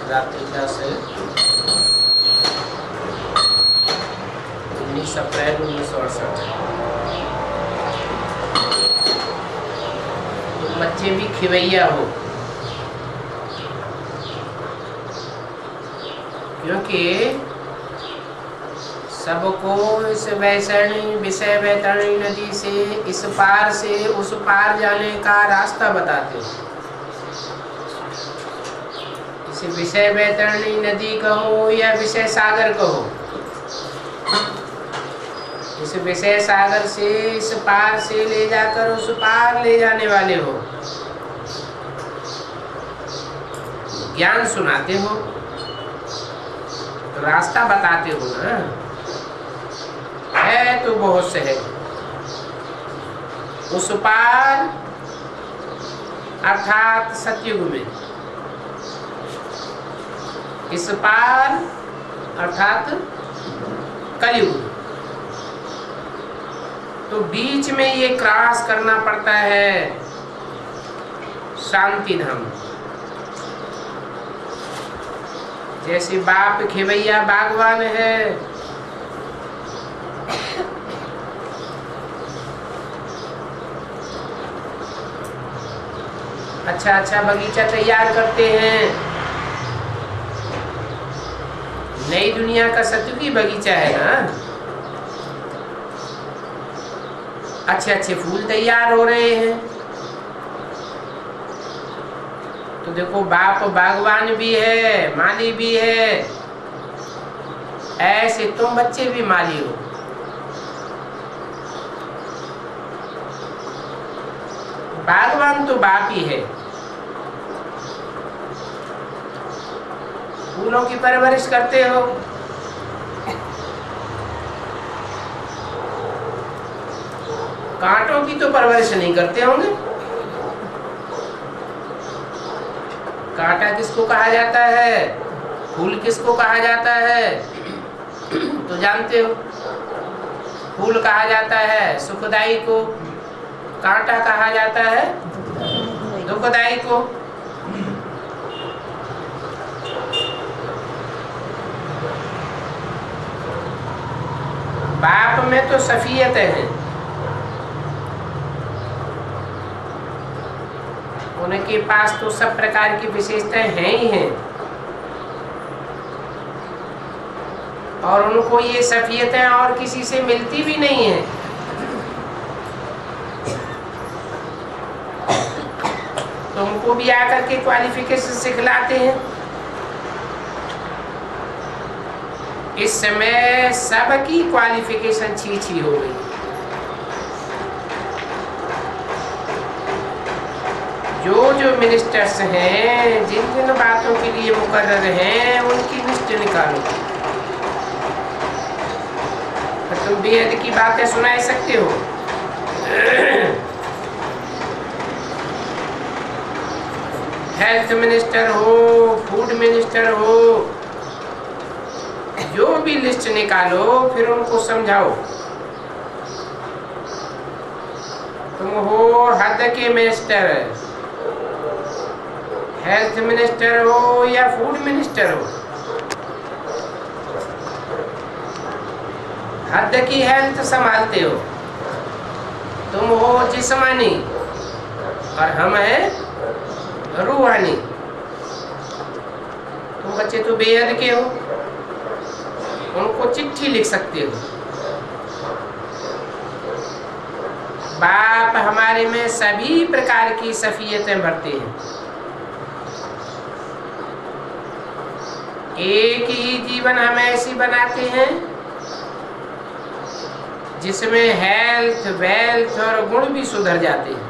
रात्रि 19 अप्रैल 1968। तुम बच्चे भी खिवैया हो, क्योंकि सबको इस वैतरणी विषय वैतरणी नदी से इस पार से उस पार जाने का रास्ता बताते हो। इसे विषय वैतरणी नदी कहो या विषय सागर कहो, इस विषय सागर से इस पार से ले जाकर उस पार ले जाने वाले हो। ज्ञान सुनाते हो तो रास्ता बताते हो ना। है तो बहुत सहज। उस पार अर्थात सतयुग में, इस पार अर्थात कलयुग। तो बीच में ये क्रॉस करना पड़ता है शांति धाम। जैसे बाप खिवैया बागवान है, अच्छा अच्छा बगीचा तैयार करते हैं। नई दुनिया का सतयुगी बगीचा है ना, अच्छे अच्छे फूल तैयार हो रहे हैं। तो देखो बाप बागवान भी है, माली भी है, ऐसे तुम बच्चे भी माली हो। बागवान तो बाप ही है। फूलों की परवरिश करते हो, कांटों की तो परवरिश नहीं करते होंगे। कांटा किसको कहा जाता है, फूल किसको कहा जाता है तो जानते हो। फूल कहा जाता है सुखदाई को, कांटा कहा जाता है दुखदाई को। बाप में तो सफियत है, उनके पास तो सब प्रकार की विशेषताएं हैं ही हैं, और उनको ये सफियतें और किसी से मिलती भी नहीं है। तो उनको भी आकर के क्वालिफिकेशन सिखलाते हैं। इस समय सबकी क्वालिफिकेशन छी हो गई। जो मिनिस्टर्स हैं, जिन जिन बातों के लिए मुकर्रर हैं, उनकी लिस्ट निकालो। तो तुम बेहद की बातें सुना सकते हो। हेल्थ मिनिस्टर हो, फूड मिनिस्टर हो, जो भी लिस्ट निकालो, फिर उनको समझाओ। तुम हो हद के मिनिस्टर, हेल्थ मिनिस्टर हो या फूड मिनिस्टर हो, हद की हेल्थ संभालते हो। तुम हो जिस्मानी और हम हैं रूहानी। तुम बच्चे तो बेहद के हो, उनको चिट्ठी लिख सकते हो। बाप हमारे में सभी प्रकार की सफियतें भरते हैं। एक ही जीवन हम ऐसी बनाते हैं जिसमें हेल्थ, वेल्थ और गुण भी सुधर जाते हैं।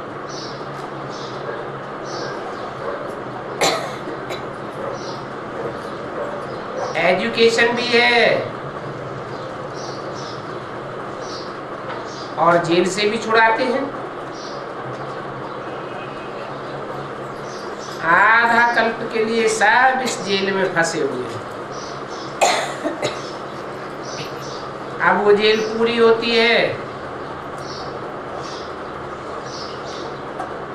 एजुकेशन भी है और जेल से भी छुड़ाते हैं। आधा कल्प के लिए सब इस जेल में फंसे हुए हैं। अब वो जेल पूरी होती है।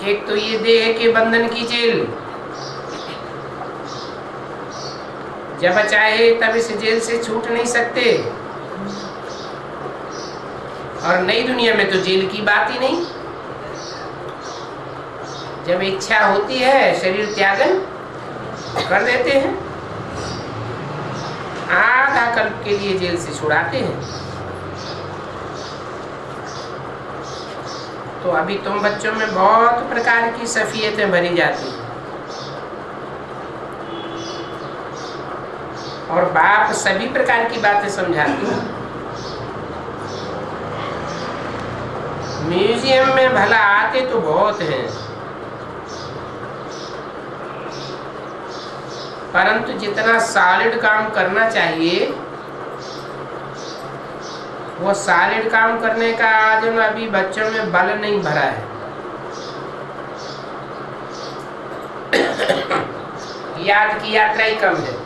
एक तो ये देह के बंधन की जेल, जब चाहे तब इस जेल से छूट नहीं सकते। और नई दुनिया में तो जेल की बात ही नहीं। जब इच्छा होती है शरीर त्यागन कर देते हैं, आधा कल्प के लिए जेल से छुड़ाते हैं। तो अभी तुम बच्चों में बहुत प्रकार की सफियतें भरी जाती हैं, और बाप सभी प्रकार की बातें समझाते हैं। म्यूजियम में भला आते तो बहुत हैं, परंतु जितना सॉलिड काम करना चाहिए वो सॉलिड काम करने का आज अभी बच्चों में बल नहीं भरा है। याद की यात्रा ही कम है।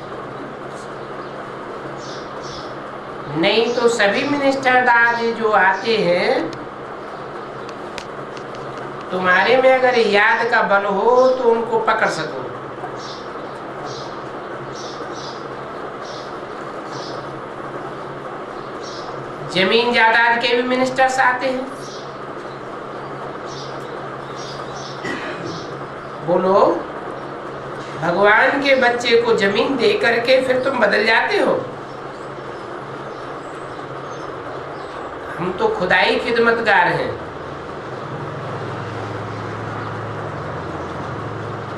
नहीं तो सभी मिनिस्टर आज जो आते हैं, तुम्हारे में अगर याद का बल हो तो उनको पकड़ सको। जमीन जायदाद के भी मिनिस्टर्स आते हैं। बोलो, भगवान के बच्चे को जमीन दे करके फिर तुम बदल जाते हो। हम तो खुदाई खिदमतगार हैं,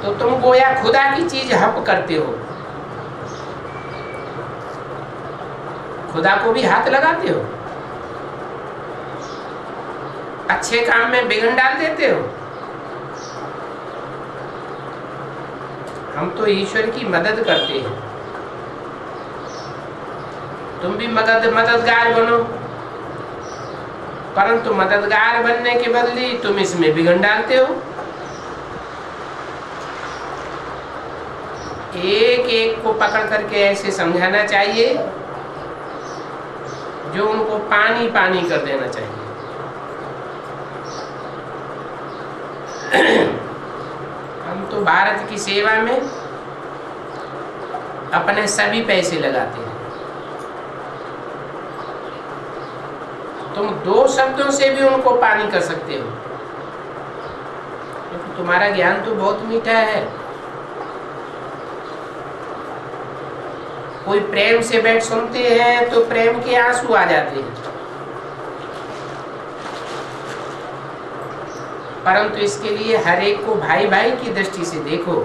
तो तुम गोया खुदा की चीज हप करते हो, खुदा को भी हाथ लगाते हो, अच्छे काम में बिघन डाल देते हो। हम तो ईश्वर की मदद करते हैं, तुम भी मददगार बनो, परंतु मददगार बनने के बदले तुम इसमें बिघन डालते हो। एक एक को पकड़ करके ऐसे समझाना चाहिए जो उनको पानी पानी कर देना चाहिए। हम तो भारत की सेवा में अपने सभी पैसे लगाते हैं। तुम दो शब्दों से भी उनको पानी कर सकते हो, क्योंकि तुम्हारा ज्ञान तो बहुत मीठा है। कोई प्रेम से बैठ सुनते हैं तो प्रेम के आंसू आ जाते हैं, परंतु इसके लिए हर एक को भाई भाई की दृष्टि से देखो।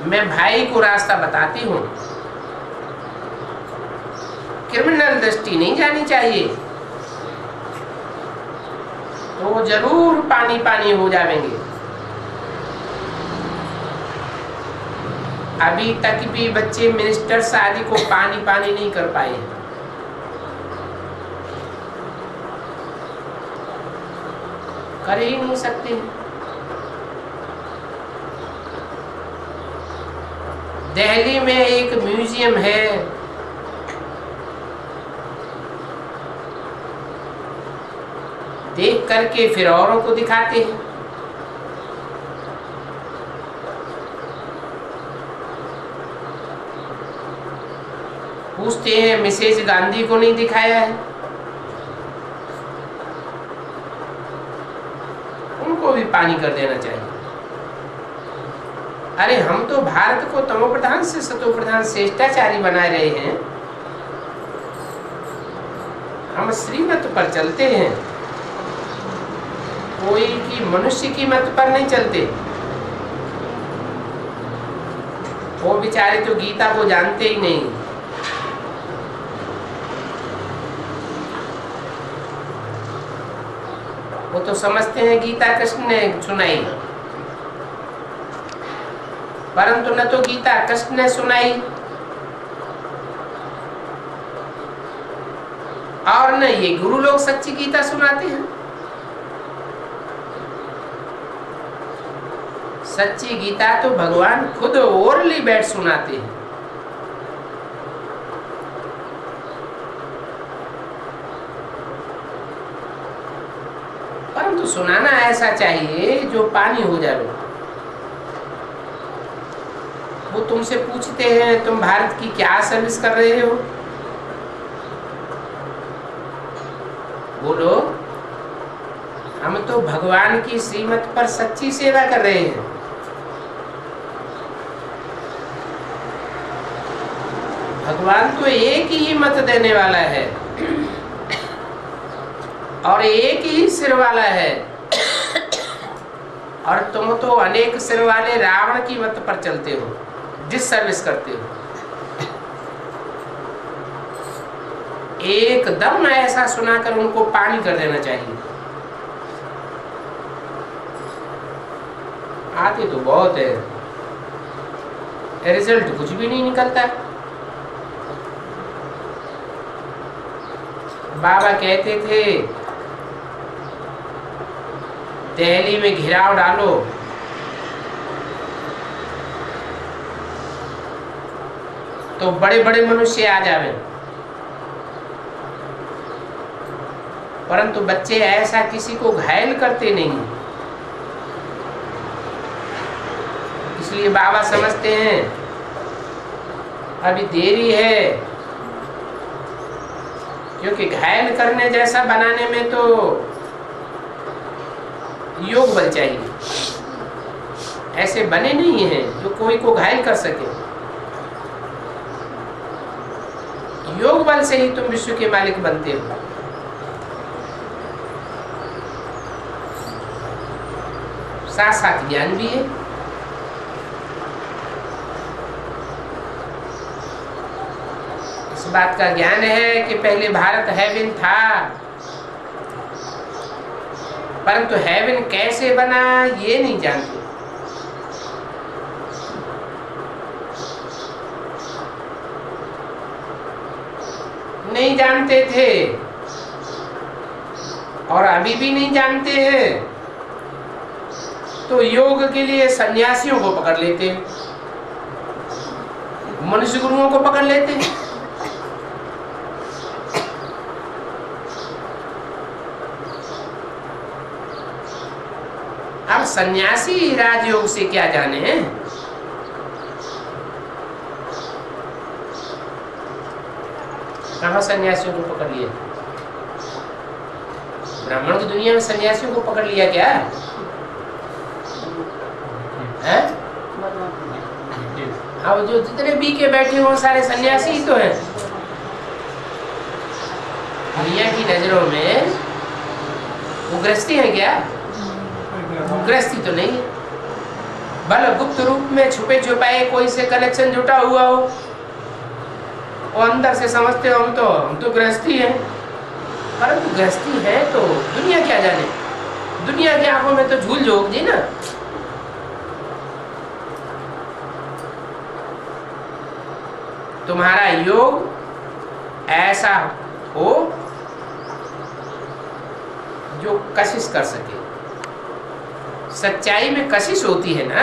मैं भाई को रास्ता बताती हूँ, क्रिमिनल दृष्टि नहीं जानी चाहिए, तो वो जरूर पानी पानी हो जाएंगे। अभी तक भी बच्चे मिनिस्टर शादी को पानी पानी नहीं कर पाए। कर ही नहीं सकते। दिल्ली में एक म्यूजियम है, देख करके फिर औरों को दिखाते हैं। पूछते हैं मिसेज गांधी को नहीं दिखाया है? उनको भी पानी कर देना चाहिए। अरे हम तो भारत को तमो प्रधान से सतो प्रधान श्रेष्ठाचारी बनाए रहे हैं, हम श्रीमत पर चलते हैं, कोई की मनुष्य की मत पर नहीं चलते। वो बेचारे तो गीता को जानते ही नहीं। वो तो समझते हैं गीता कृष्ण ने सुनाई, परंतु न तो गीता कृष्ण ने सुनाई और न ये गुरु लोग सच्ची गीता सुनाते हैं। सच्ची गीता तो भगवान खुद ओरली बैठ सुनाते हैं। परंतु सुनाना ऐसा चाहिए जो पानी हो जाए। वो तुमसे पूछते हैं तुम भारत की क्या सर्विस कर रहे हो, बोलो हम तो भगवान की श्रीमत पर सच्ची सेवा कर रहे हैं। भगवान तो एक ही मत देने वाला है और एक ही सिर वाला है, और तुम तो अनेक सिर वाले रावण की मत पर चलते हो, जिस सर्विस करते हो। एकदम ऐसा सुनाकर उनको पानी कर देना चाहिए। आते तो बहुत है, रिजल्ट कुछ भी नहीं निकलता। बाबा कहते थे दिल्ली में घेराव डालो, तो बड़े बड़े मनुष्य आ जावे, परंतु बच्चे ऐसा किसी को घायल करते नहीं। इसलिए बाबा समझते हैं अभी देरी है, क्योंकि घायल करने जैसा बनाने में तो योग बल चाहिए। ऐसे बने नहीं हैं जो कोई को घायल कर सके। योग बल से ही तुम विश्व के मालिक बनते हो। साथ साथ ज्ञान भी है। इस बात का ज्ञान है कि पहले भारत हेवन था, परंतु हेवन कैसे बना ये नहीं जानते। नहीं जानते थे और अभी भी नहीं जानते हैं, तो योग के लिए सन्यासियों को पकड़ लेते हैं, मनुष्य गुरुओं को पकड़ लेते हैं। अब सन्यासी राजयोग से क्या जाने हैं। कहाँ सन्यासियों को पकड़ लिया? ब्राह्मण की दुनिया में सन्यासियों को पकड़ लिया क्या है? अब जो जितने बी के बैठे हो सारे सन्यासी ही तो हैं। दुनिया की नजरों में वो गृहस्थी है क्या? गृहस्थी तो नहीं है। भले गुप्त रूप में छुपे छुपाए कोई से कनेक्शन जुटा हुआ हो, और अंदर से समझते हो हम तो गृहस्थी है, परंतु गृहस्थी है तो दुनिया क्या जाने। दुनिया की आंखों में तो झूल झोंक जी ना। तुम्हारा योग ऐसा हो जो कशिश कर सके। सच्चाई में कशिश होती है ना।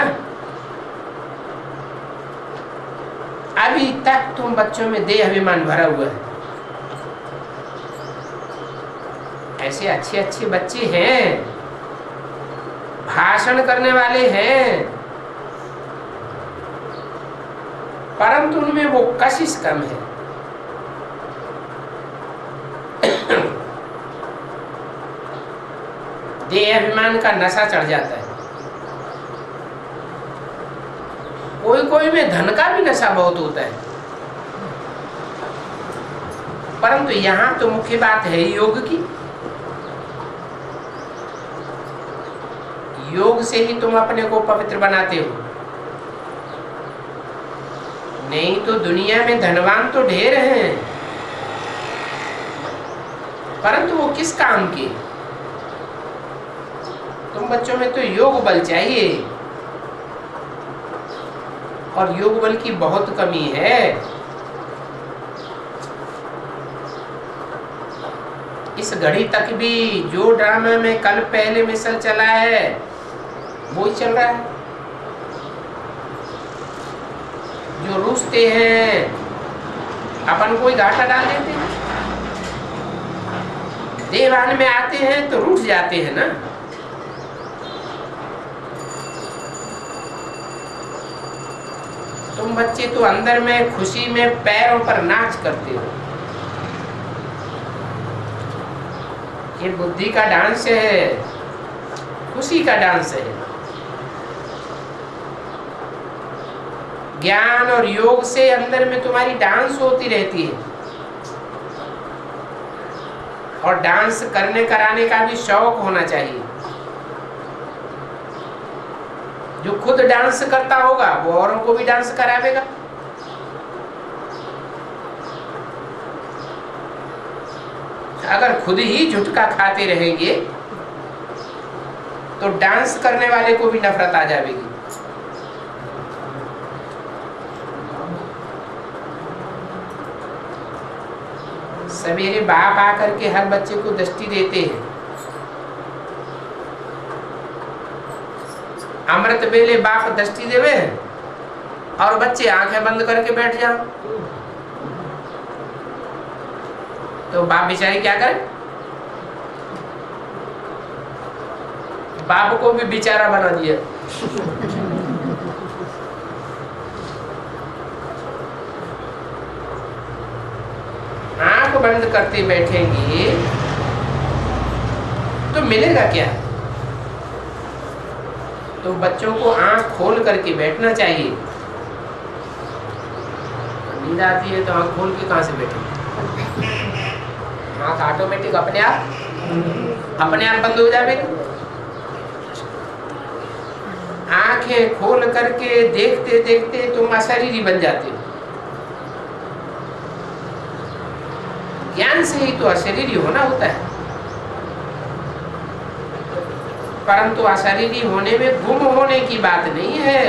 अभी तक तुम बच्चों में देह अभिमान भरा हुआ है। ऐसे अच्छे अच्छे बच्चे हैं, भाषण करने वाले हैं, परंतु उनमें वो कशिश कम है। देह अभिमान का नशा चढ़ जाता है। कोई कोई में धन का भी नशा बहुत होता है, परंतु यहाँ तो मुख्य बात है योग की। योग से ही तुम अपने को पवित्र बनाते हो। नहीं तो दुनिया में धनवान तो ढेर हैं, परंतु वो किस काम के? तुम बच्चों में तो योग बल चाहिए, और योग बल की बहुत कमी है। इस घड़ी तक भी जो ड्रामा में कल पहले मिसल चला है वो ही चल रहा है। जो रूसते हैं अपन कोई घाटा डाल देते हैं, देवान में आते हैं तो रूठ जाते हैं ना। तुम बच्चे तो अंदर में खुशी में पैरों पर नाच करते हो। ये बुद्धि का डांस है, खुशी का डांस है। ज्ञान और योग से अंदर में तुम्हारी डांस होती रहती है, और डांस करने कराने का भी शौक होना चाहिए। जो खुद डांस करता होगा वो औरों को भी डांस करावेगा। अगर खुद ही झुटका खाते रहेंगे तो डांस करने वाले को भी नफरत आ जाएगी। सवेरे बाप आकर के हर बच्चे को दृष्टि देते हैं। अमृत बेले बाप दृष्टि देवे और बच्चे आंखें बंद करके बैठ जाओ, तो बाप बेचारे क्या करें? बाप को भी बेचारा बना दिया। आंख बंद करते बैठेंगे तो मिलेगा क्या? तो बच्चों को आंख खोल करके बैठना चाहिए। नींद आती है तो आंख खोल के कहां से बैठे? आंख ऑटोमेटिक अपने आप बंद हो जाएगी। आंखें खोल करके देखते देखते तुम अशरीरी बन जाते हो। ज्ञान से ही तो अशरीरी होना होता है, परंतु अशरीरी होने में गुम होने की बात नहीं है।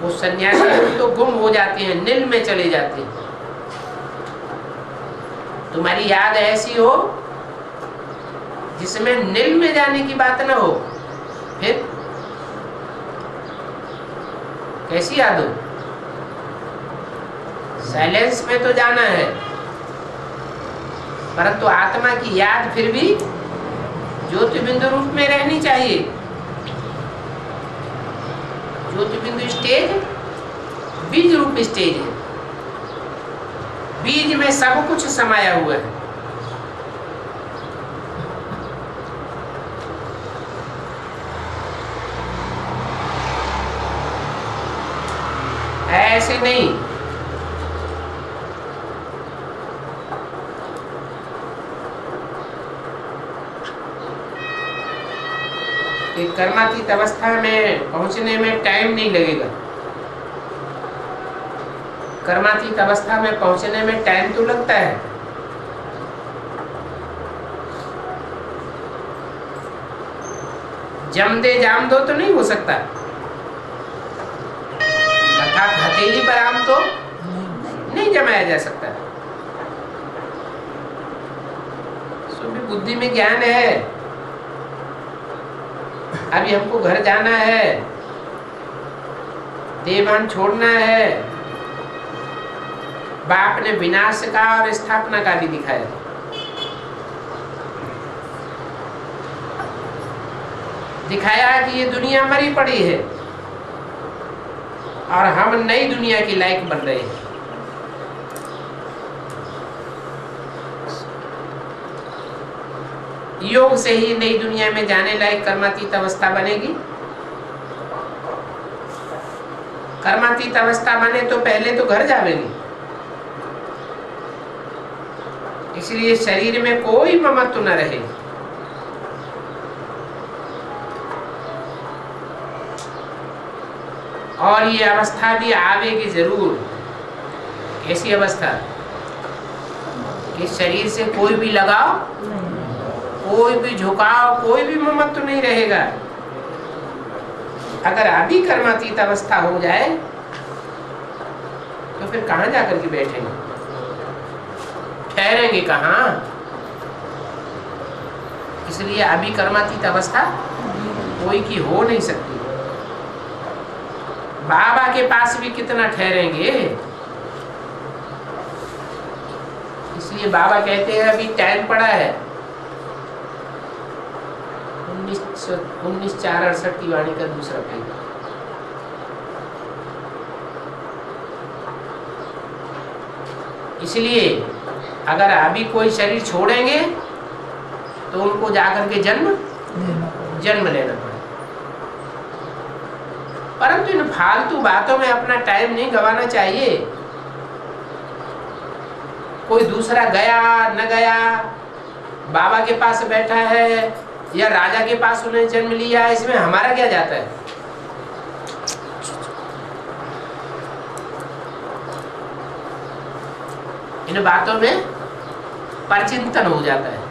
वो सन्यासी तो गुम हो जाते हैं, नील में चले जाते हैं। तुम्हारी याद ऐसी हो जिसमें नील में जाने की बात ना हो, फिर कैसी याद हो? साइलेंस में तो जाना है, परंतु आत्मा की याद फिर भी ज्योतिबिंदु रूप में रहनी चाहिए। ज्योतिबिंदु स्टेज बीज रूप स्टेज है। बीज में सब कुछ समाया हुआ है। ऐसे नहीं कि कर्मातीत अवस्था में पहुंचने में टाइम नहीं लगेगा। कर्मातीत अवस्था में पहुंचने में टाइम तो लगता है। जम दे जाम दो तो नहीं हो सकता, अर्थात हथेली पर आम तो नहीं जमाया जा सकता। सो भी बुद्धि में ज्ञान है। अभी हमको घर जाना है, देवान छोड़ना है। बाप ने विनाश का और स्थापना का भी दिखाया। दिखाया कि ये दुनिया मरी पड़ी है और हम नई दुनिया की लायक बन रहे हैं। योग से ही नई दुनिया में जाने लायक कर्मातीत अवस्था बनेगी। कर्मातीत अवस्था बने तो पहले तो घर जावेगी। इसलिए शरीर में कोई ममत्व न रहे। और ये अवस्था भी आवेगी जरूर। कैसी अवस्था? कि शरीर से कोई भी लगाव, कोई भी झुकाव, कोई भी ममत्व नहीं रहेगा। अगर अभी कर्मातीत अवस्था हो जाए तो फिर कहां जाकर के बैठेंगे? ठहरेंगे कहां? इसलिए अभी कर्मातीत अवस्था कोई की हो नहीं सकती। बाबा के पास भी कितना ठहरेंगे? इसलिए बाबा कहते हैं अभी टाइम पड़ा है। 19/4/68 की वाणी का दूसरा पेज। इसलिए अगर अभी कोई शरीर छोड़ेंगे तो उनको जाकर के जन्म लेना पड़ेगा। परंतु इन फालतू बातों में अपना टाइम नहीं गंवाना चाहिए। कोई दूसरा गया न गया, बाबा के पास बैठा है या राजा के पास उन्हें जन्म लिया, इसमें हमारा क्या जाता है? इन बातों में परचिंतन हो जाता है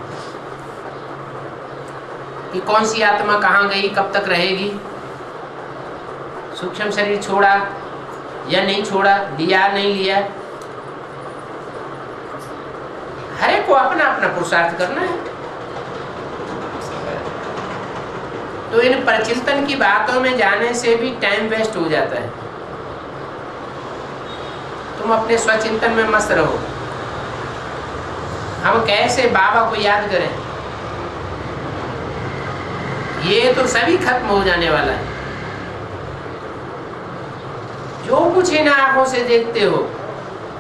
कि कौन सी आत्मा कहाँ गई, कब तक रहेगी, सूक्ष्म शरीर छोड़ा या नहीं छोड़ा, लिया नहीं लिया। हर एक को अपना अपना पुरुषार्थ करना है। तो इन परचिंतन की बातों में जाने से भी टाइम वेस्ट हो जाता है। तुम अपने स्वचिंतन में मस्त रहो। हम कैसे बाबा को याद करें? ये तो सभी खत्म हो जाने वाला है। जो कुछ इन आंखों से देखते हो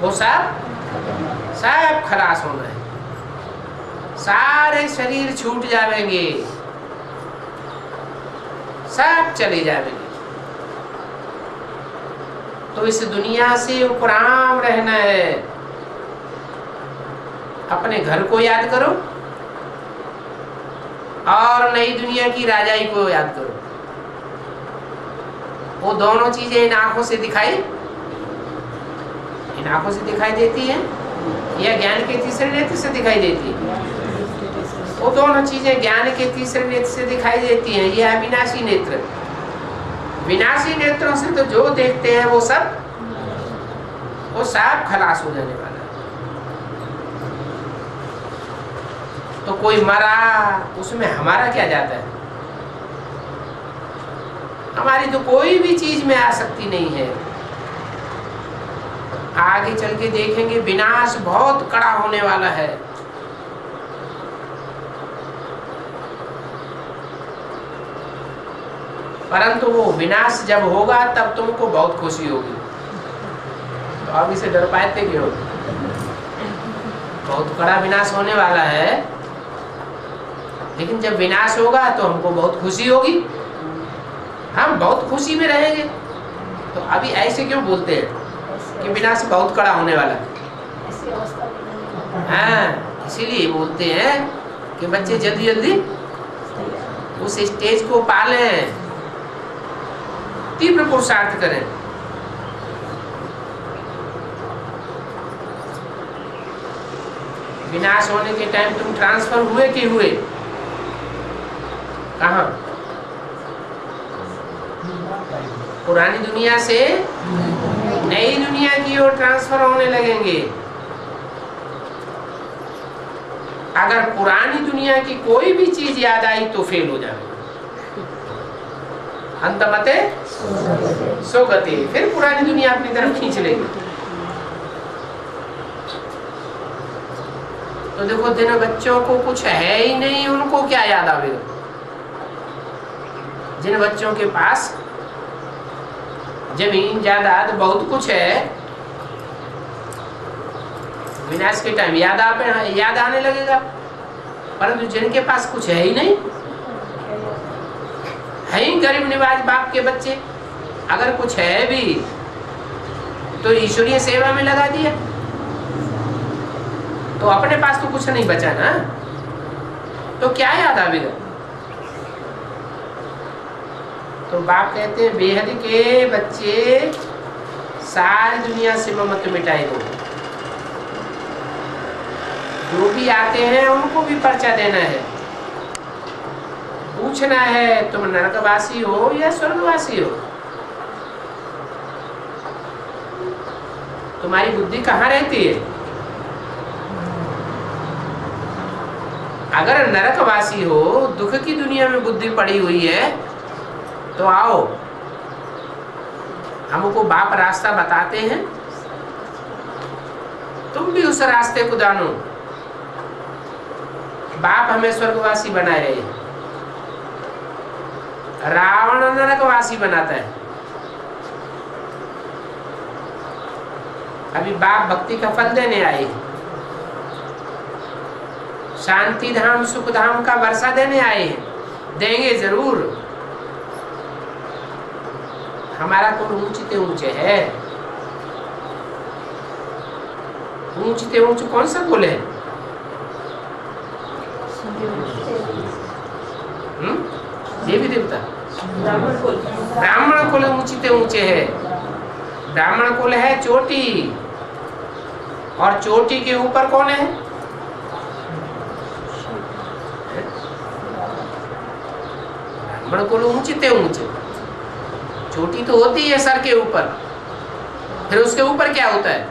वो सब खलास होना है। सारे शरीर छूट जाएंगे, सब चले जाएंगे। तो इस दुनिया से उपराम रहना है। अपने घर को याद करो और नई दुनिया की राजाई को याद करो। वो दोनों चीजें इन आंखों से दिखाई देती हैं या ज्ञान के तीसरे नेत्र से दिखाई देती है? वो दोनों चीजें ज्ञान के तीसरे नेत्र से दिखाई देती हैं। ये अविनाशी नेत्र। विनाशी नेत्रों से तो जो देखते हैं वो सब खलास हो जाने वाला है। तो कोई मरा, उसमें हमारा क्या जाता है? हमारी तो कोई भी चीज में आसक्ति नहीं है। आगे चल के देखेंगे विनाश बहुत कड़ा होने वाला है। परंतु वो विनाश जब होगा तब तुमको बहुत खुशी होगी। तो आप इसे डर पाते क्यों? बहुत कड़ा विनाश होने वाला है, लेकिन जब विनाश होगा तो हमको बहुत खुशी होगी, हम बहुत खुशी में रहेंगे। तो अभी ऐसे क्यों बोलते हैं कि विनाश बहुत कड़ा होने वाला है? हाँ, इसीलिए बोलते हैं कि बच्चे जल्दी जल्दी उस स्टेज को पालें, तीव्र पुरुषार्थ करें। विनाश होने के टाइम तुम ट्रांसफर हुए कि हुए? कहाँ? पुरानी दुनिया से नई दुनिया की ओर ट्रांसफर होने लगेंगे। अगर पुरानी दुनिया की कोई भी चीज याद आई तो फेल हो जाएगा। अंतमते सोगते, फिर पुरानी दुनिया अपनी तरफ खींच लेगी। तो देखो, जिन बच्चों को कुछ है ही नहीं उनको क्या याद आवेगा? जिन बच्चों के पास जमीन जायदाद बहुत कुछ है, विनाश के टाइम याद आने लगेगा। परंतु जिनके पास कुछ है ही नहीं, है ही गरीब निवाज बाप के बच्चे, अगर कुछ है भी तो ईश्वरीय सेवा में लगा दिया, तो अपने पास तो कुछ नहीं बचा ना, तो क्या याद आवेगा? तो बाप कहते हैं बेहद के बच्चे सारी दुनिया से ममत्व मिटाए दो। जो भी आते हैं उनको भी पर्चा देना है, पूछना है तुम नरकवासी हो या स्वर्गवासी हो? तुम्हारी बुद्धि कहाँ रहती है? अगर नरकवासी हो, दुख की दुनिया में बुद्धि पड़ी हुई है, तो आओ, हमको बाप रास्ता बताते हैं, तुम भी उस रास्ते को जानो। बाप हमें स्वर्गवासी बनाए रहे। रावण नरकवासी बनाता है। अभी बाप भक्ति का फल देने आए, शांति धाम सुख धाम का वर्षा देने आए हैं, देंगे जरूर। हमारा कुल ऊंचते ऊंचे है। ऊंचते ऊंचे कौन सा कुल है? देवी देवता ब्राह्मण कुल ऊंचते ऊंचे है। ब्राह्मण कुल है चोटी, और चोटी के ऊपर कौन है? ब्राह्मण कुल ऊंचते ऊंचे। चोटी तो होती है सर के ऊपर, फिर उसके ऊपर क्या होता है?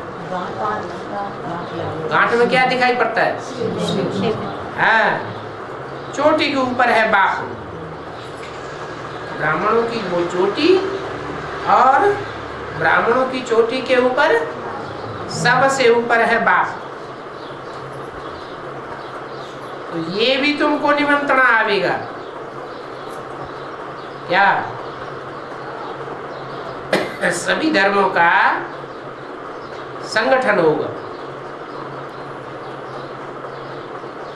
गांठ में क्या दिखाई पड़ता है? हाँ, चोटी के ऊपर है बाप। ब्राह्मणों की वो चोटी, और ब्राह्मणों की चोटी के ऊपर सबसे ऊपर है बाप। तो ये भी तुमको निमंत्रण आवेगा क्या? सभी धर्मों का संगठन होगा।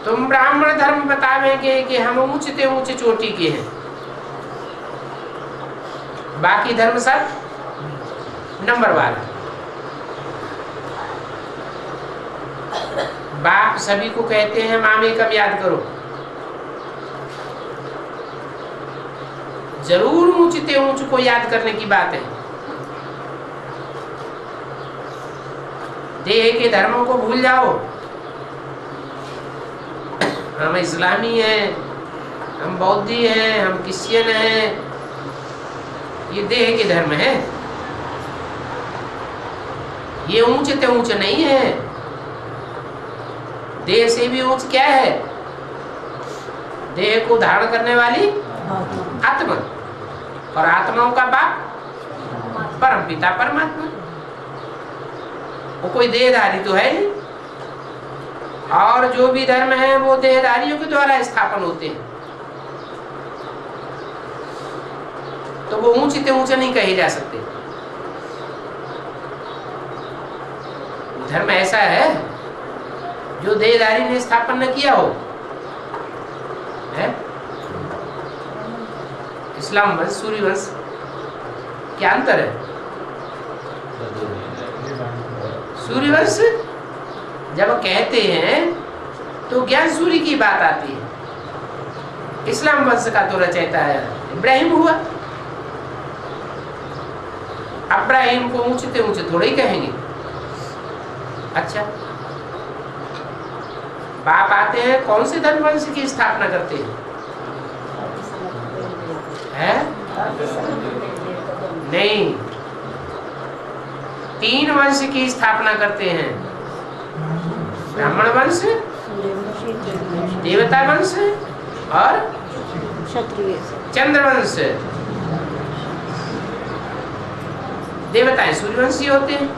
तुम ब्राह्मण धर्म बतावेंगे कि हम ऊंचते ऊंचे चोटी के हैं, बाकी धर्म सब नंबर वाला। बाप सभी को कहते हैं मामे कब याद करो, जरूर ऊंचते ऊंच को याद करने की बात है। देह के धर्मों को भूल जाओ। हम इस्लामी हैं, हम बौद्धी हैं, हम क्रिश्चियन हैं, ये देह के धर्म है। ये ऊंचते ऊंचे नहीं है। देह से भी ऊंच क्या है? देह को धारण करने वाली आत्मा, और आत्माओं का बाप परम पिता परमात्मा। वो कोई देहधारी तो है नहीं, और जो भी धर्म है वो देहधारियों के द्वारा स्थापन होते हैं। तो वो ऊंचते ऊंचे नहीं कहे जा सकते। धर्म ऐसा है जो देहधारी ने स्थापन न किया हो, है? इस्लाम वंश, सूर्य वंश, क्या अंतर है? सूर्य वंश जब कहते हैं तो ज्ञान सूर्य की बात आती है। इस्लाम वंश का तो रचयिता है इब्राहिम हुआ। इब्राहिम को ऊंचते ऊंचे थोड़े ही कहेंगे। अच्छा, बाप आते हैं कौन से धर्म वंश की स्थापना करते हैं? नहीं, 3 वंश की स्थापना करते हैं। ब्राह्मण वंश, देवता वंश और चंद्रवंश। देवताएं सूर्यवंशी होते हैं,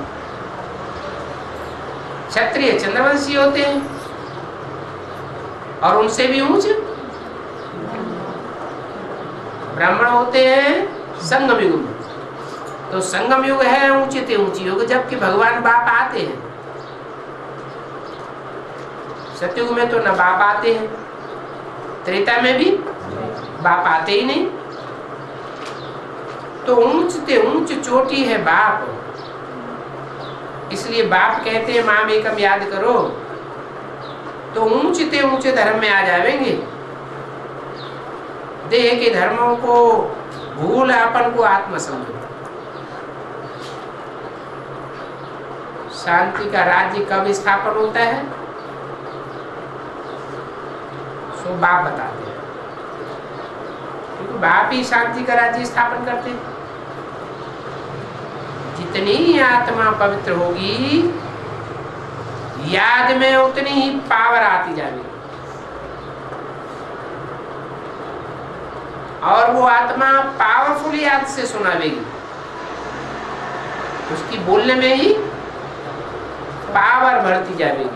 क्षत्रिय चंद्रवंशी होते हैं, और उनसे भी ऊंच ब्राह्मण होते हैं संगम युग में। तो संगम युग है ऊंचते ऊंची युग, जबकि भगवान बाप आते हैं। सतयुग में तो न बाप आते हैं, त्रेता में भी बाप आते ही नहीं। तो ऊंचते ऊंच चोटी है बाप। इसलिए बाप कहते हैं माम एकम याद करो, तो ऊंचते ऊंचे धर्म में आ जाएंगे। देह के धर्मों को भूल अपन को आत्मा समझो। शांति का राज्य कब स्थापन होता है? सो बाप बताते हैं, क्योंकि बाप ही शांति का राज्य स्थापन करते हैं। जितनी आत्मा पवित्र होगी, याद में उतनी ही पावर आती जाएगी, और वो आत्मा पावरफुल याद से सुनावेगी। उसकी बोलने में ही पावर बढ़ती जाएगी।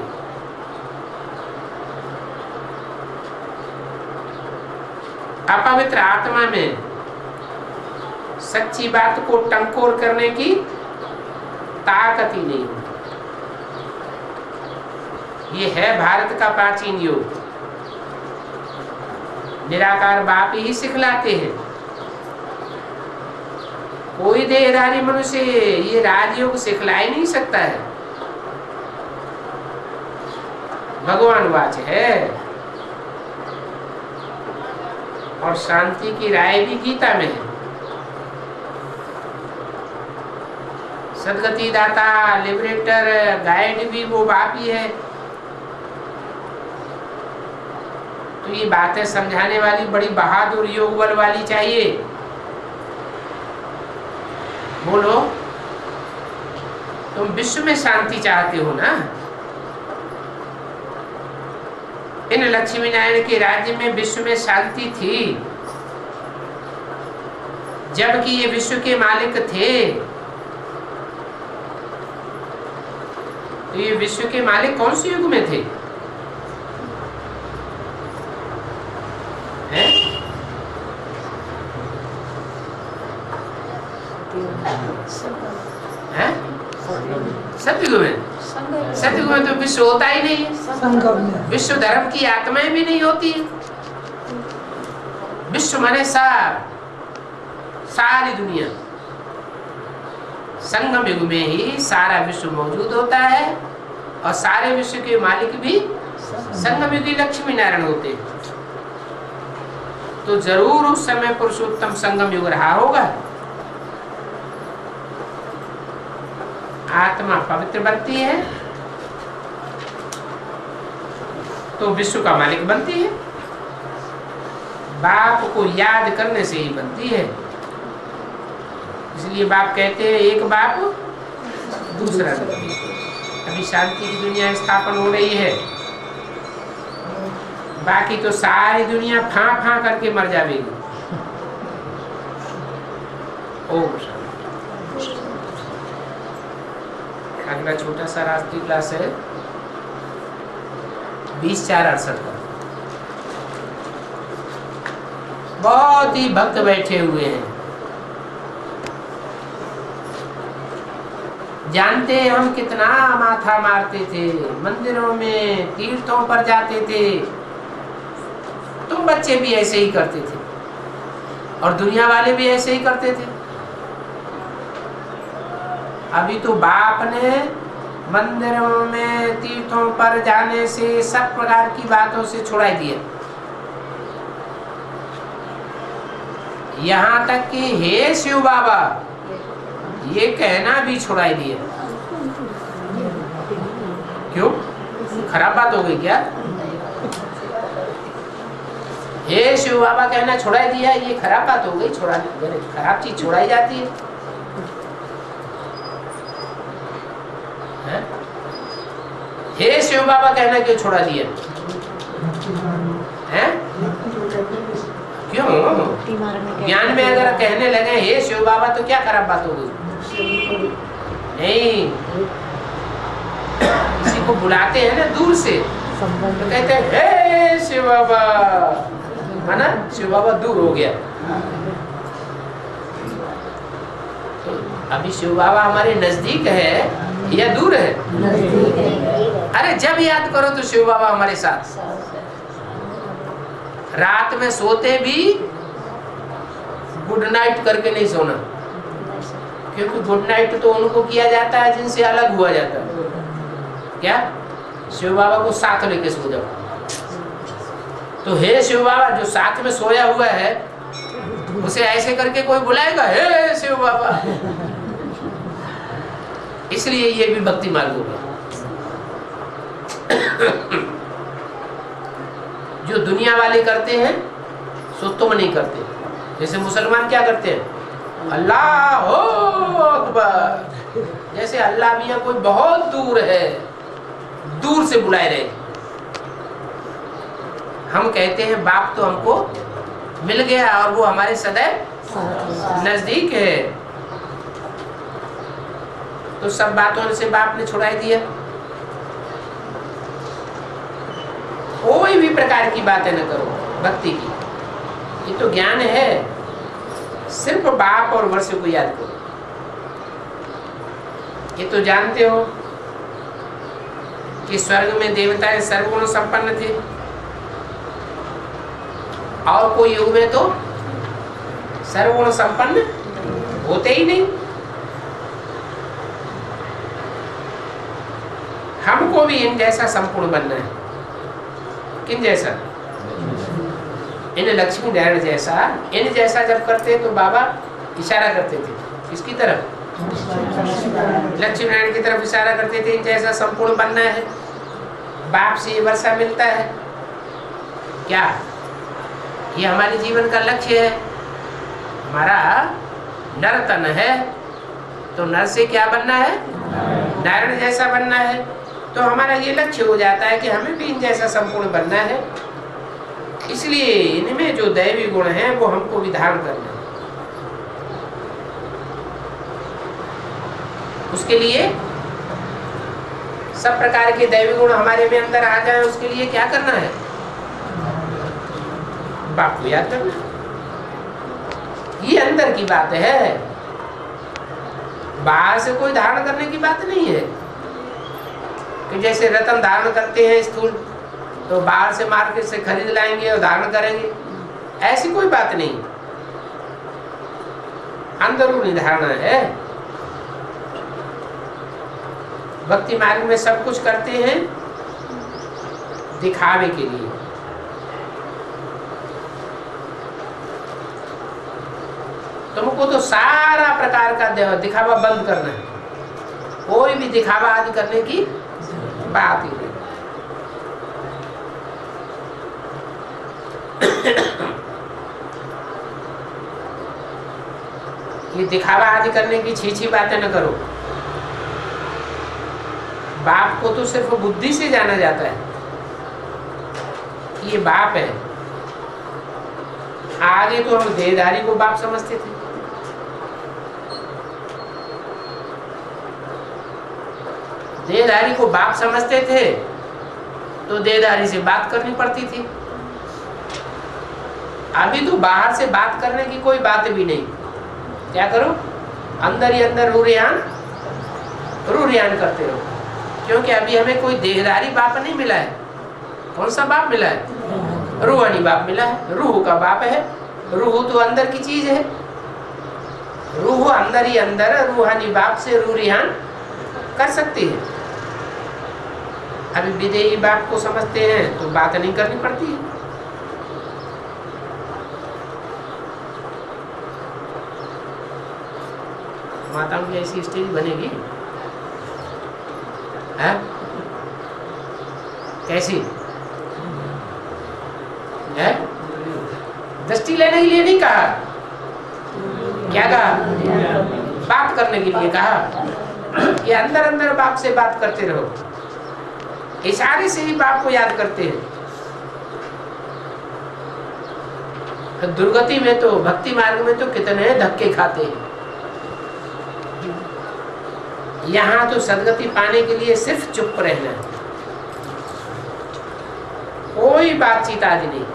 अपवित्र आत्मा में सच्ची बात को टंकोर करने की ताकत ही नहीं होती। ये है भारत का प्राचीन योग। निराकार बाप ही सिखलाते हैं। कोई देहधारी मनुष्य ये राजयोग सिखला ही नहीं सकता है। भगवान वाच है और शांति की राय भी गीता में है। सदगति दाता, लिबरेटर, गाइड भी वो बाप ही है। तो ये बातें समझाने वाली बड़ी बहादुर योग बल वाली चाहिए। बोलो, तुम विश्व में शांति चाहते हो ना? इन लक्ष्मी नारायण के राज्य में विश्व में शांति थी, जबकि ये विश्व के मालिक थे। तो ये विश्व के मालिक कौन से युग में थे? सतयुग में? सतयुग में तो विश्व होता ही नहीं है। विश्व धर्म की आत्माएं भी नहीं होती। विश्व माने सारी दुनिया। संगम युग में ही सारा विश्व मौजूद होता है और सारे विश्व के मालिक भी संगम युगी लक्ष्मी नारायण होते हैं। तो जरूर उस समय पुरुषोत्तम संगम युग रहा होगा। आत्मा पवित्र बनती है तो विश्व का मालिक बनती है। बाप को याद करने से ही बनती है। इसलिए बाप कहते हैं एक बाप दूसरा नहीं। अभी शांति की दुनिया स्थापन हो रही है, बाकी तो सारी दुनिया फां फां करके मर जाएगी। ओम शांति। अगला छोटा सा राष्ट्रीय क्लास है 20/4/68 का। बहुत ही भक्त बैठे हुए हैं। जानते हैं हम कितना माथा मारते थे, मंदिरों में तीर्थों पर जाते थे। तुम बच्चे भी ऐसे ही करते थे और दुनिया वाले भी ऐसे ही करते थे। अभी तो बाप ने मंदिरों में तीर्थों पर जाने से, सब प्रकार की बातों से छुड़ा दिया। यहाँ तक कि हे शिव बाबा ये कहना भी छुड़ा दिया। क्यों? खराब बात हो गई क्या? हे शिव बाबा कहना छुड़ा दिया, ये खराब बात हो गई। खराब चीज छुड़ाई जाती है। हे शिव बाबा कहना क्यों छोड़ा दिया? हैं? क्यों? ज्ञान में अगर कहने लगे हे शिव बाबा तो क्या खराब बात हो गई? नहीं, किसी को बुलाते हैं ना दूर से तो कहते हैं हे शिव बाबा, है ना? शिव बाबा दूर हो गया। तो अभी शिव बाबा हमारे नजदीक है या दूर है? अरे जब याद करो तो शिव बाबा हमारे साथ। रात में सोते भी गुड नाइट करके नहीं सोना, क्योंकि गुड नाइट तो उनको किया जाता है जिनसे अलग हुआ जाता है। क्या? शिव बाबा को साथ लेके सो जाओ। तो हे शिव बाबा जो साथ में सोया हुआ है उसे ऐसे करके कोई बुलाएगा हे शिव बाबा? इसलिए ये भी भक्ति मार्ग होगा। जो दुनिया वाले करते हैं सो तुम नहीं करते। जैसे मुसलमान क्या करते हैं? अल्लाह अकबर। जैसे अल्लाह मियाँ कोई बहुत दूर है, दूर से बुलाए रहे। हम कहते हैं बाप तो हमको मिल गया और वो हमारे सदैव नजदीक है। तो सब बातों से बाप ने छुड़ाई दिया। कोई भी प्रकार की बातें न करो भक्ति की। ये तो ज्ञान है। सिर्फ बाप और वर्ष को याद करो। ये तो जानते हो कि स्वर्ग में देवताएं सर्वगुण संपन्न थे, और कोई युग में तो सर्वगुण संपन्न होते ही नहीं। हमको भी इन जैसा संपूर्ण बनना है। किन जैसा? इन लक्ष्मी नारायण जैसा। इन जैसा जब करते तो बाबा इशारा करते थे किसकी तरफ? लक्ष्मी नारायण की तरफ इशारा करते थे। इन जैसा संपूर्ण बनना है। बाप से ये वर्षा मिलता है क्या? ये हमारे जीवन का लक्ष्य है। हमारा नर तन है तो नर से क्या बनना है? नारायण जैसा बनना है। तो हमारा ये लक्ष्य हो जाता है कि हमें भी इन जैसा संपूर्ण बनना है। इसलिए इनमें जो दैवी गुण हैं वो हमको भी धारण करना है। उसके लिए सब प्रकार के दैवी गुण हमारे में अंदर आ जाए, उसके लिए क्या करना है? बाप को याद करना। ये अंदर की बात है, बाहर से कोई धारण करने की बात नहीं है। कि जैसे रत्न धारण करते हैं स्थूल, तो बाहर से मार्केट से खरीद लाएंगे और धारण करेंगे, ऐसी कोई बात नहीं। अंदरूनी धारणा है। भक्ति मार्ग में सब कुछ करते हैं दिखावे के लिए। तुमको तो सारा प्रकार का दिखावा बंद करना है। कोई भी दिखावा आदि करने की बात ही नहीं। ये दिखावा आदि करने की छीछी बातें न करो। बाप को तो सिर्फ बुद्धि से जाना जाता है कि ये बाप है। आगे तो हम देहधारी को बाप समझते थे। देहधारी को बाप समझते थे तो देहधारी से बात करनी पड़ती थी। अभी तो बाहर से बात करने की कोई बात भी नहीं। क्या करो? अंदर ही अंदर रूरियान करते रहो। क्योंकि अभी हमें कोई देहधारी बाप नहीं मिला है। कौन सा बाप मिला है? रूहानी बाप मिला है। रूह का बाप है। रूह तो अंदर की चीज है। रूह अंदर ही अंदर रूहानी बाप से रूरियान कर सकती है। अभी विदेही बाप को समझते हैं तो बात नहीं करनी पड़ती है। माताओं की ऐसी स्टेज बनेगी है? कैसी है? दृष्टि लेने के लिए नहीं कहा। क्या कहा? बात करने के लिए कहा कि अंदर अंदर बाप से बात करते रहो। इशारे से ही बाप को याद करते हैं। दुर्गति में तो, भक्ति मार्ग में तो कितने धक्के खाते हैं। यहाँ तो सदगति पाने के लिए सिर्फ चुप रहना है। कोई बातचीत आदि नहीं।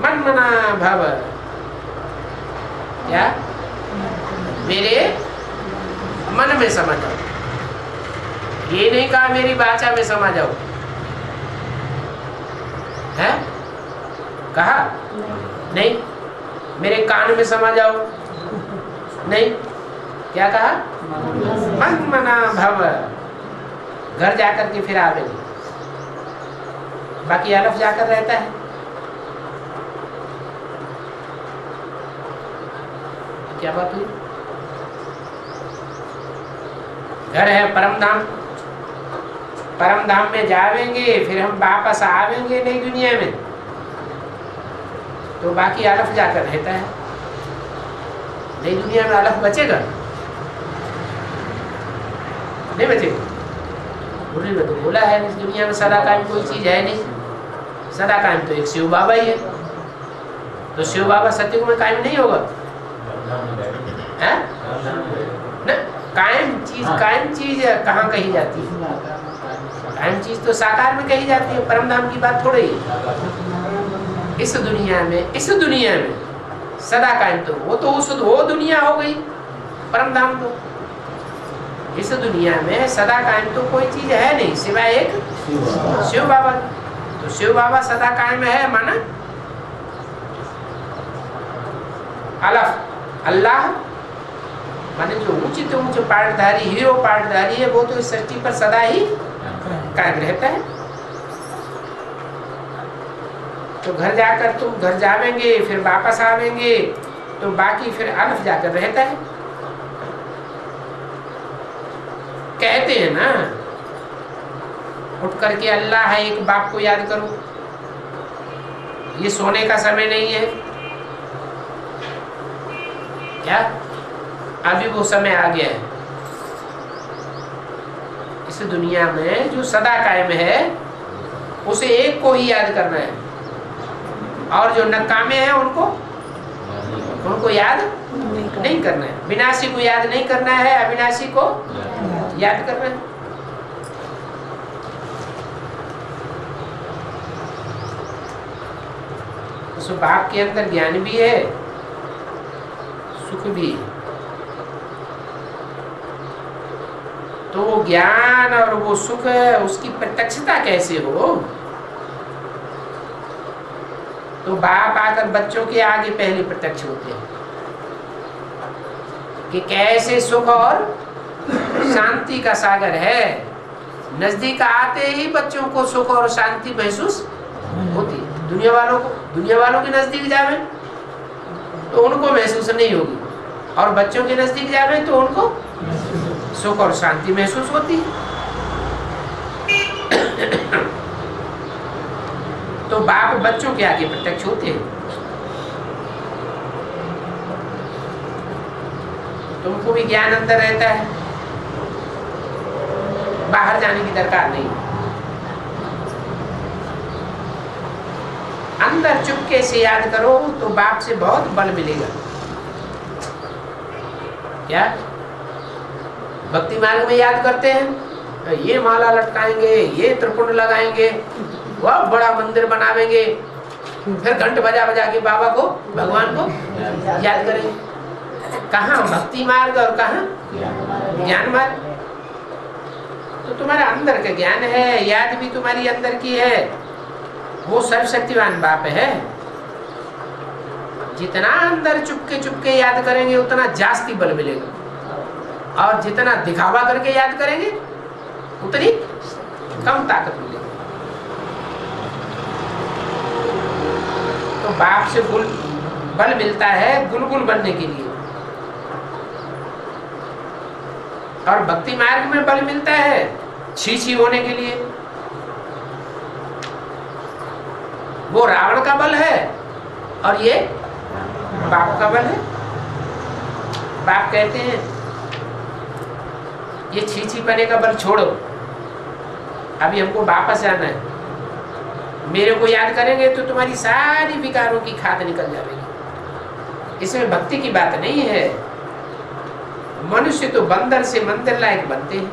मन मना भव, क्या मेरे मन में समा जाओ। ये नहीं कहा मेरी बाचा में समा जाओ। है? कहा नहीं। मेरे कान में समा जाओ नहीं। क्या कहा? मन मना भव। घर जाकर के फिर आवेंगे। बाकी अलफ जाकर रहता है। क्या बात हुई? घर है परम धाम। परम धाम में जावेंगे फिर हम वापस आवेंगे नई दुनिया में, तो बाकी अलफ जाकर रहता है। नई दुनिया में अलफ बचेगा? नहीं बचेगा। गुरु ने तो बोला है इस दुनिया में सदा कायम कोई चीज है नहीं। सदा कायम तो एक शिव बाबा ही है। तो शिव बाबा सत्युग में कायम नहीं होगा। है ना? कायम चीज कहाँ कही जाती है? कायम चीज तो साकार में कही जाती है। परम धाम की बात थोड़ी है। इस दुनिया में सदा कायम तो वो दुनिया हो गई परम धाम। तो इस दुनिया में सदा कायम तो कोई चीज है नहीं सिवाय एक शिव बाबा। तो शिव बाबा सदा कायम है माना अलफ अल्लाह माने जो ऊंचे ऊंचे पाठधारी हीरो पाठधारी है वो तो इस सृष्टि पर सदा ही कायम रहता है। तो घर जाकर तुम घर जावेंगे फिर वापस आवेंगे तो बाकी फिर अलफ जाकर रहता है। कहते हैं ना उठ करके अल्लाह है एक बाप को याद करो, ये सोने का समय नहीं है क्या? अभी वो समय आ गया है। इस दुनिया में जो सदा कायम है उसे एक को ही याद करना है और जो नकामे हैं उनको याद नहीं करना है। विनाशी को याद नहीं करना है, अविनाशी को याद करना है। उस बाप के अंदर ज्ञान भी है सुख भी है। तो वो ज्ञान और वो सुख उसकी प्रत्यक्षता कैसे हो? तो बाप आकर बच्चों के आगे पहले प्रत्यक्ष होते हैं कि कैसे सुख और शांति का सागर है। नजदीक आते ही बच्चों को सुख और शांति महसूस होती है। दुनिया वालों के नजदीक जावे तो उनको महसूस नहीं होगी और बच्चों के नजदीक जावे तो उनको सुख और शांति महसूस होती है। तो बाप बच्चों के आगे प्रत्यक्ष होते हैं। तुमको भी ज्ञान अंदर रहता है, बाहर जाने की दरकार नहीं। अंदर चुपके से याद करो तो बाप से बहुत बल मिलेगा। क्या भक्ति मार्ग में याद करते हैं, ये माला लटकाएंगे, ये त्रिपुंड लगाएंगे, वह बड़ा मंदिर बनावेंगे, फिर घंट बजा बजा के बाबा को भगवान को याद करेंगे। कहाँ भक्ति मार्ग और कहाँ ज्ञान मार्ग? तो तुम्हारा अंदर का ज्ञान है, याद भी तुम्हारी अंदर की है। वो सर्वशक्तिवान बाप है। जितना अंदर चुपके याद करेंगे उतना जास्ती बल मिलेगा और जितना दिखावा करके याद करेंगे उतनी कम ताकत मिलेगी। तो बाप से बल मिलता है गुलगुल बनने के लिए और भक्ति मार्ग में बल मिलता है छी होने के लिए। वो रावण का बल है और ये बाप का बल है। बाप कहते हैं ये छी पने का बल छोड़ो, अभी हमको वापस जाना है। मेरे को याद करेंगे तो तुम्हारी सारी विकारों की खाद निकल जाएगी। इसमें भक्ति की बात नहीं है। मनुष्य तो बंदर से मंदिर लायक बनते हैं।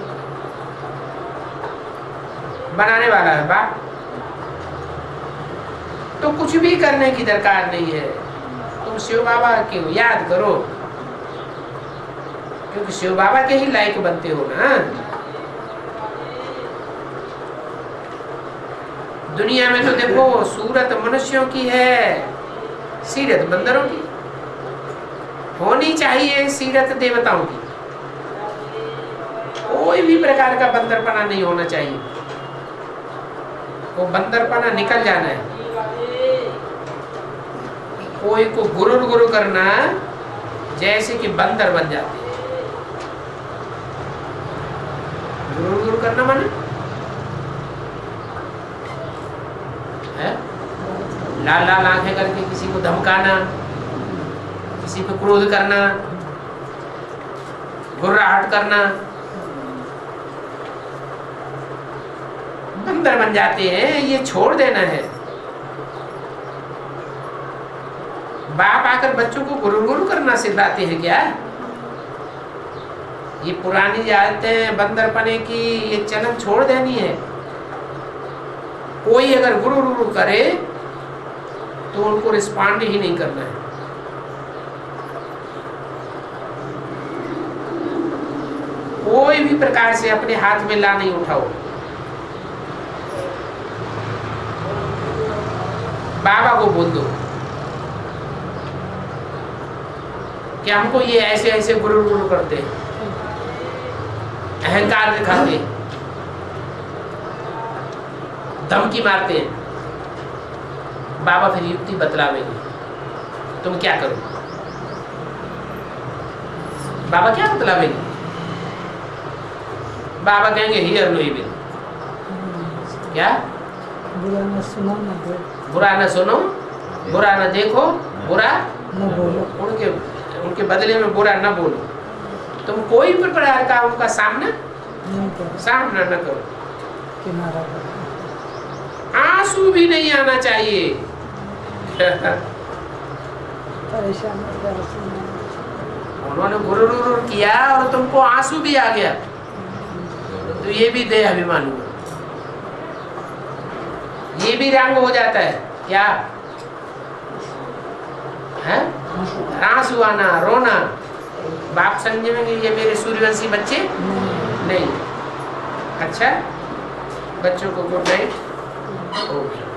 बनाने वाला है बाप, तो कुछ भी करने की दरकार नहीं है। तुम शिव बाबा के याद करो क्योंकि शिव बाबा के ही लायक बनते हो ना। दुनिया में तो देखो सूरत मनुष्यों की है, सीरत बंदरों की होनी चाहिए, सीरत देवताओं की। कोई भी प्रकार का बंदरपना नहीं होना चाहिए। वो बंदरपना निकल जाना है। कोई को गुरु करना जैसे कि बंदर बन जाते हैं। गुरु करना माने है लाल आंखें करके किसी को धमकाना, किसी पे क्रोध करना, गुर्राहट करना, बंदर बन जाते हैं। ये छोड़ देना है। बाप आकर बच्चों को गुरु करना सिखाते हैं क्या? ये पुरानी आदतें बंदरपने की ये चलन छोड़ देनी है। कोई अगर गुरु करे तो उनको रिस्पॉन्ड ही नहीं करना है। कोई भी प्रकार से अपने हाथ में ला नहीं उठाओ। बाबा को बोल दो कि हमको ये ऐसे ऐसे गुरु गुरु करते हैं, अहंकार दिखाते हैं, धमकी मारते हैं। बाबा फिर युक्ति बतलावेंगे, तुम क्या करो। बाबा क्या बतलावेंगे? बाबा कहेंगे हियर नो इविल। क्या? बुरा न सुनो न देखो, बुरा न सुनो, बुरा न देखो, बुरा न बोलो। उनके बदले में बुरा न बोलो। तुम कोई भी प्रकार का उनका सामना न करो। किनारा करो। आंसू भी नहीं आना चाहिए। परेशान हो गया। उन्होंने गुरु किया और तुमको आंसू भी आ गया, तो ये भी देह अभिमान हुआ, ये भी रंग हो जाता है। क्या है? आंसू आना, रोना। बाप समझेंगे ये मेरे सूर्यवंशी बच्चे नहीं। अच्छा, बच्चों को गुड नाइट। ओके।